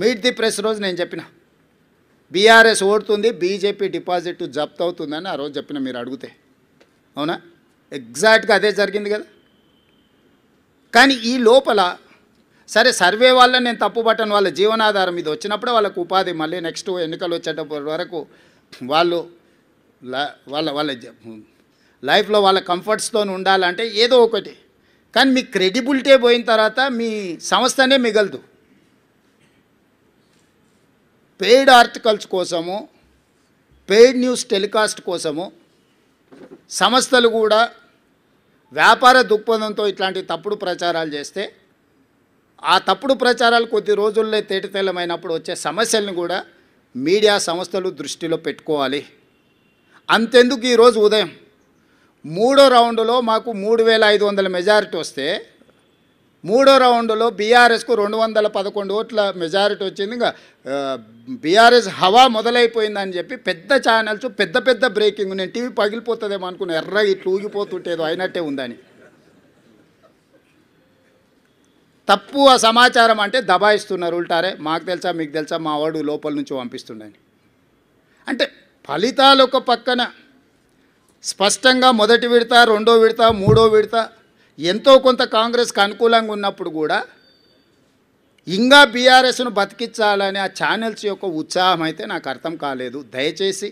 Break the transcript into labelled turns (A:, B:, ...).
A: Meet the press రోజు నేను చెప్పిన బీఆర్ఎస్ ఓడుతుంది, బీజేపీ డిపాజిట్ జప్తు అవుతుందని ఆ రోజు చెప్పిన, మీరు అడిగితే. అవునా? ఎగ్జాక్ట్గా అదే జరిగింది కదా. కానీ ఈ లోపల సరే సర్వే వల్ల నేను తప్పుపట్టను, వాళ్ళ జీవనాధారం ఇది వచ్చినప్పుడే వాళ్ళకు ఉపాధి, మళ్ళీ నెక్స్ట్ ఎన్నికలు వచ్చేటప్పటి వరకు వాళ్ళు వాళ్ళ వాళ్ళ లైఫ్లో వాళ్ళ కంఫర్ట్స్తో ఉండాలంటే ఏదో ఒకటి. కానీ మీ క్రెడిబిలిటీ పోయిన తర్వాత మీ సంస్థనే మిగలదు. పెయిడ్ ఆర్టికల్స్ కోసము, పెయిడ్ న్యూస్ టెలికాస్ట్ కోసము సంస్థలు కూడా వ్యాపార దృక్పథంతో ఇట్లాంటి తప్పుడు ప్రచారాలు చేస్తే ఆ తప్పుడు ప్రచారాలు కొద్ది రోజుల్లో తేటతెల్లమైనప్పుడు వచ్చే సమస్యలను కూడా మీడియా సంస్థలు దృష్టిలో పెట్టుకోవాలి. అంతెందుకు ఈరోజు ఉదయం 3వ రౌండ్లో మాకు 3500 మెజారిటీ వస్తే 3వ రౌండ్లో బీఆర్ఎస్కు 211 ఓట్ల మెజారిటీ వచ్చింది. ఇంకా బీఆర్ఎస్ హవా మొదలైపోయిందని చెప్పి పెద్ద ఛానల్స్ పెద్ద పెద్ద బ్రేకింగ్, నేను టీవీ పగిలిపోతుందేమో అనుకున్నా, ఎర్రగా ఇట్లా ఊగిపోతుంటేదో అయినట్టే ఉందని. తప్పు ఆ సమాచారం అంటే దబాయిస్తున్నారు ఉల్టారే, మాకు తెలుసా మీకు తెలుసా, మా వాడు లోపల నుంచి పంపిస్తుండని. అంటే ఫలితాలు ఒక పక్కన స్పష్టంగా మొదటి విడత, రెండో విడత, మూడో విడత ఎంతో కొంత కాంగ్రెస్కి అనుకూలంగా ఉన్నప్పుడు కూడా ఇంకా బీఆర్ఎస్ను బతికించాలనే ఆ ఛానల్స్ యొక్క ఉత్సాహం అయితే నాకు అర్థం కాలేదు. దయచేసి